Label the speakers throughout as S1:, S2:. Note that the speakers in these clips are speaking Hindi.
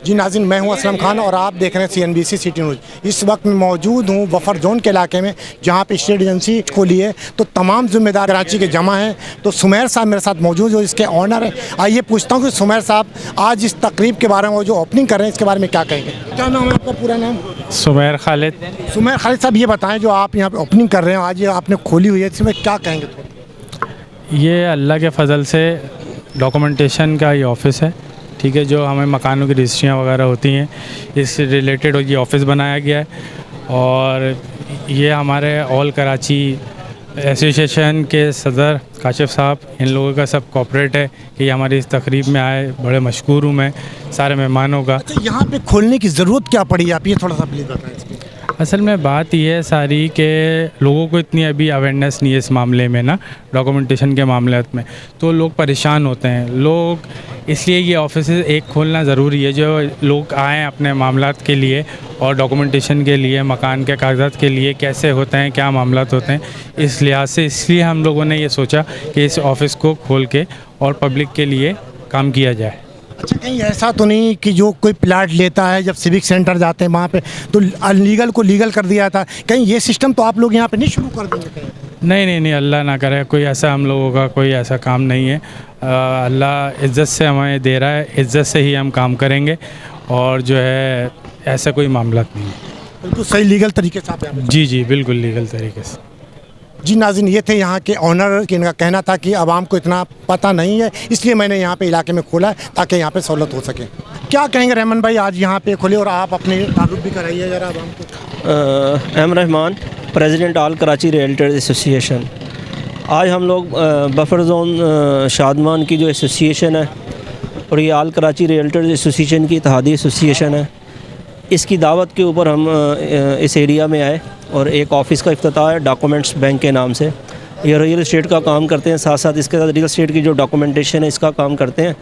S1: जी नाज़रीन, मैं हूं असलम खान और आप देख रहे हैं CNBC सिटी न्यूज़। इस वक्त मैं मौजूद हूं बफर जोन के इलाके में, जहां पे स्टेट एजेंसी को लिए तो तमाम जिम्मेदार कराची के जमा हैं। तो सुमेर साहब मेरे साथ मौजूद जो इसके ऑनर हैं। आइए पूछता हूं कि सुमेर साहब आज इस तकरीब के बारे में, वो जो ओपनिंग कर रहे हैं, इसके बारे में क्या कहेंगे। क्या नाम है आपका, पूरा नाम?
S2: सुमेर खालिद।
S1: सुमेर खालिद साहब, ये बताएँ जो आप यहाँ पर ओपनिंग कर रहे हैं आज, ये आपने खोली हुई है, इसमें क्या कहेंगे?
S2: ये अल्लाह के फ़ज़ल से डॉक्यूमेंटेशन का ये ऑफ़िस है, ठीक है। जो हमें मकानों की रजिस्ट्रियाँ वगैरह होती हैं, इससे रिलेटेड ये ऑफ़िस बनाया गया है। और ये हमारे ऑल कराची एसोसिएशन के सदर काशिफ साहब, इन लोगों का सब कॉर्पोरेट है कि हमारी इस तकरीब में आए। बड़े मशकूर हूँ मैं सारे मेहमानों का।
S1: अच्छा, यहाँ पे खोलने की ज़रूरत क्या पड़ी, आप ये थोड़ा सा प्लीज़ बताएं।
S2: असल में बात यह है सारी कि लोगों को इतनी अभी अवेयरनेस नहीं है इस मामले में ना, डॉक्यूमेंटेशन के मामले में, तो लोग परेशान होते हैं लोग। इसलिए ये ऑफिस एक खोलना ज़रूरी है, जो लोग आएँ अपने मामलात के लिए और डॉक्यूमेंटेशन के लिए, मकान के कागजात के लिए कैसे होते हैं, क्या मामलात होते हैं, इस लिहाज से इसलिए हम लोगों ने ये सोचा कि इस ऑफ़िस को खोल के और पब्लिक के लिए काम किया जाए।
S1: अच्छा, कहीं ऐसा तो नहीं कि जो कोई प्लाट लेता है, जब सिविक सेंटर जाते हैं वहाँ पे तो अनलीगल को लीगल कर दिया था, कहीं ये सिस्टम तो आप लोग यहाँ पे नहीं शुरू कर देंगे कहीं?
S2: नहीं, अल्लाह ना करे, कोई ऐसा हम लोगों का कोई ऐसा काम नहीं है। अल्लाह इज़्ज़त से हमें दे रहा है, इज़्ज़त से ही हम काम करेंगे। और जो है ऐसा कोई मामला नहीं है,
S1: बिल्कुल सही लीगल तरीके से आप यहाँ पे।
S2: जी बिल्कुल लीगल तरीके से।
S1: जी नाज़रीन, ये थे यहाँ के ऑनर, कि इनका कहना था कि आवाम को इतना पता नहीं है, इसलिए मैंने यहाँ पे इलाके में खोला है ताकि यहाँ पे सहूलत हो सके। क्या कहेंगे रहमान भाई, आज यहाँ पे खोले और आप अपने तारुफ भी कराइए ज़रा आवाम को।
S3: M Rahman, president all Karachi realtors association. आज हम लोग बफर जोन शादमान की जो एसोसिएशन है और ये ऑल कराची रियल्टर्स एसोसिएशन की इत्तेहादी एसोसिएशन है, इसकी दावत के ऊपर हम इस एरिया में आए और एक ऑफ़िस का इफ्तिताह है डॉक्यूमेंट्स बैंक के नाम से। ये रियल इस्टेट का काम करते हैं, साथ साथ इसके साथ रियल इस्टेट की जो डॉक्यूमेंटेशन है इसका काम करते हैं।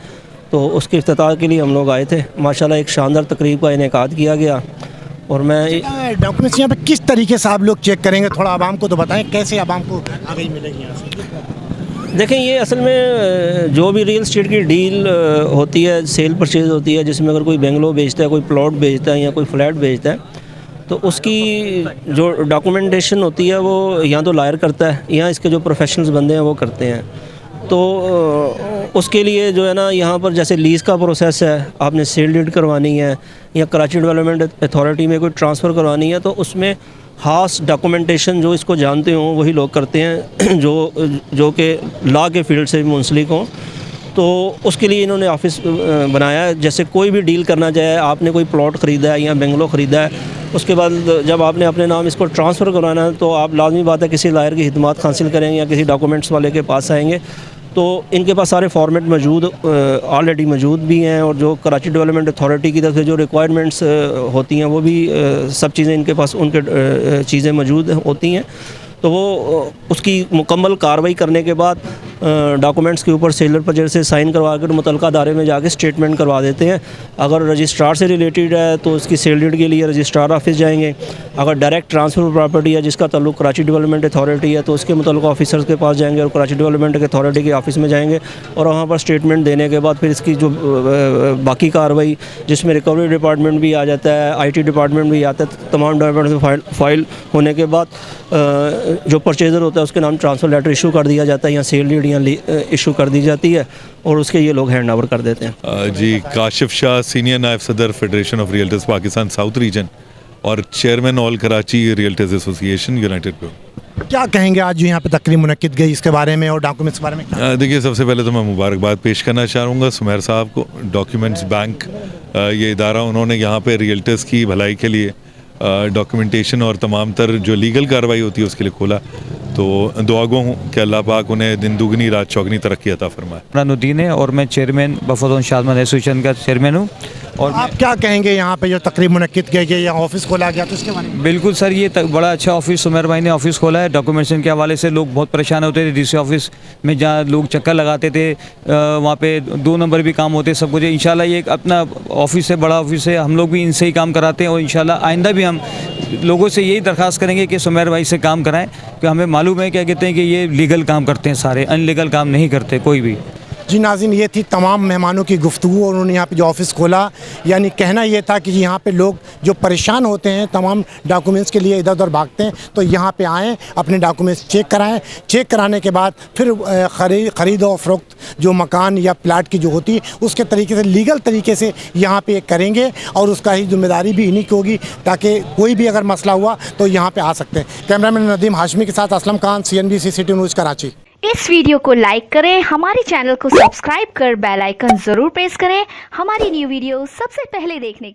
S3: तो उसके इफ्तिताह के लिए हम लोग आए थे। माशाल्लाह एक शानदार तकरीब का इनेकाद किया गया। और मैं
S1: डॉक्यूमेंट्स यहाँ पे किस तरीके से आप लोग चेक करेंगे, थोड़ा आवाम को तो बताएँ, कैसे आवाम को आगे मिलेगी यहाँ से?
S3: देखें, ये असल में जो भी रियल इस्टेट की डील होती है, सेल परचेज़ होती है, जिसमें अगर कोई बेंगलो बेचता है, कोई प्लॉट बेचता है या कोई फ्लैट बेचता है, तो उसकी जो डॉक्यूमेंटेशन होती है वो या तो लायर करता है या इसके जो प्रोफेशनल्स बंदे हैं वो करते हैं। तो उसके लिए जो है ना, यहाँ पर जैसे लीज़ का प्रोसेस है, आपने सेल डीड करवानी है या कराची डेवलपमेंट अथॉरिटी में कोई ट्रांसफ़र करवानी है, तो उसमें ख़ास डॉक्यूमेंटेशन जो इसको जानते हों वही लोग करते हैं, जो कि लॉ के फील्ड से मुंसलिक हों। तो उसके लिए इन्होंने ऑफ़िस बनाया है। जैसे कोई भी डील करना चाहे, आपने कोई प्लॉट ख़रीदा है या बेंगलो ख़रीदा है, उसके बाद जब आपने अपने नाम इसको ट्रांसफ़र करवाना है तो आप लाजमी बात है किसी लायर की हिदमात हासिल करेंगे या किसी डॉक्यूमेंट्स वाले के पास आएंगे। तो इनके पास सारे फॉर्मेट मौजूद ऑलरेडी मौजूद भी हैं, और जो कराची डेवलपमेंट अथॉरिटी की तरफ से जो रिक्वायरमेंट्स होती हैं वो भी सब चीज़ें इनके पास उनके चीज़ें मौजूद होती हैं। तो वो उसकी मुकम्मल कार्रवाई करने के बाद डॉक्यूमेंट्स के ऊपर सेलर पर से साइन करवा कर मुतलका अदारे में जाके स्टेटमेंट करवा देते हैं। अगर रजिस्ट्रार से रिलेटेड है तो उसकी सेल डीड के लिए रजिस्ट्रार ऑफिस जाएंगे। अगर डायरेक्ट ट्रांसफ़र प्रॉपर्टी है जिसका ताल्लुक कराची डेवलपमेंट अथॉरिटी है तो उसके मुतल्लिक़ ऑफिसर्स के पास जाएंगे और कराची डेवलपमेंट अथॉरिटी के ऑफिस में जाएंगे, और वहाँ पर स्टेटमेंट देने के बाद फिर इसकी जो बाकी कार्रवाई, जिसमें रिकवरी डिपार्टमेंट भी आ जाता है, IT डिपार्टमेंट भी आता है, तमाम डॉक्यूमेंट्स में फाइल होने के बाद जो परचेज़र होता है उसके नाम ट्रांसफ़र लेटर इशू कर दिया जाता है या सेल डीड या इशू कर दी जाती है, और उसके ये लोग हैंड ओवर कर देते हैं।
S4: जी, काशिफ शाह, सीनियर नायब सदर federation of realtors Pakistan south region और chairman all Karachi realtors association united.
S1: क्या कहेंगे आज जो यहाँ पे तकरीब मुनक्किद गई इसके बारे में और डॉक्यूमेंट्स के बारे में?
S4: देखिए, सबसे पहले तो मैं मुबारकबाद पेश करना चाहूँगा सुमेर साहब को। डॉक्यूमेंट्स बैंक ये इदारा, उन्होंने यहाँ पे रियल्टर्स की भलाई के लिए डॉक्यूमेंटेशन और तमाम तर जो लीगल कार्रवाई होती है उसके लिए खोला। तो दुआ गो हूँ कि अल्लाह पाक उन्हें दिन दुगनी रात चौगनी तरक्की अता फरमाए।
S5: इमरानुद्दीन है और मैं chairman buffer zone Shadman association का चेयरमैन हूँ। और
S1: आप क्या कहेंगे यहाँ पे जो तकरीब मुनक्किद की गई, यहाँ ऑफिस खोला गया, तो इसके बारे में?
S5: बिल्कुल सर, ये बड़ा अच्छा ऑफिस सुमेर भाई ने ऑफिस खोला है। डॉक्यूमेंटेशन के हवाले से लोग बहुत परेशान होते थे। डीसी ऑफिस में जहाँ लोग चक्कर लगाते थे, वहाँ पे 2 नंबर भी काम होते, सब कुछ। इंशाल्लाह ये एक अपना ऑफिस है, बड़ा ऑफिस है, हम लोग भी इनसे ही काम कराते हैं और इंशाल्लाह आइंदा भी हम लोगों से यही दरख्वास्त करेंगे कि सुमेर भाई से काम कराएं, कि हमें मालूम है क्या कहते हैं कि ये लीगल काम करते हैं सारे, अनलीगल काम नहीं करते कोई भी।
S1: जी नाज़रीन, ये थी तमाम मेहमानों की गुफ्तगू और उन्होंने यहाँ पे जो ऑफ़िस खोला, यानी कहना ये था कि यहाँ पे लोग जो परेशान होते हैं तमाम डॉक्यूमेंट्स के लिए इधर उधर भागते हैं, तो यहाँ पे आएँ, अपने डॉक्यूमेंट्स चेक कराएं, चेक कराने के बाद फिर ख़रीद और फ़रोख्त जो मकान या प्लाट की जो होती उसके तरीके से लीगल तरीके से यहाँ पे करेंगे और उसका ही जिम्मेदारी भी इन्हीं की होगी, ताकि कोई भी अगर मसला हुआ तो यहाँ पे आ सकते हैं। कैमरामैन नदीम हाशमी के साथ Aslam Khan, CNBC city news Karachi.
S6: इस वीडियो को लाइक करें, हमारे चैनल को सब्सक्राइब कर बेल आइकन जरूर प्रेस करें हमारी न्यू वीडियो सबसे पहले देखने के लिए।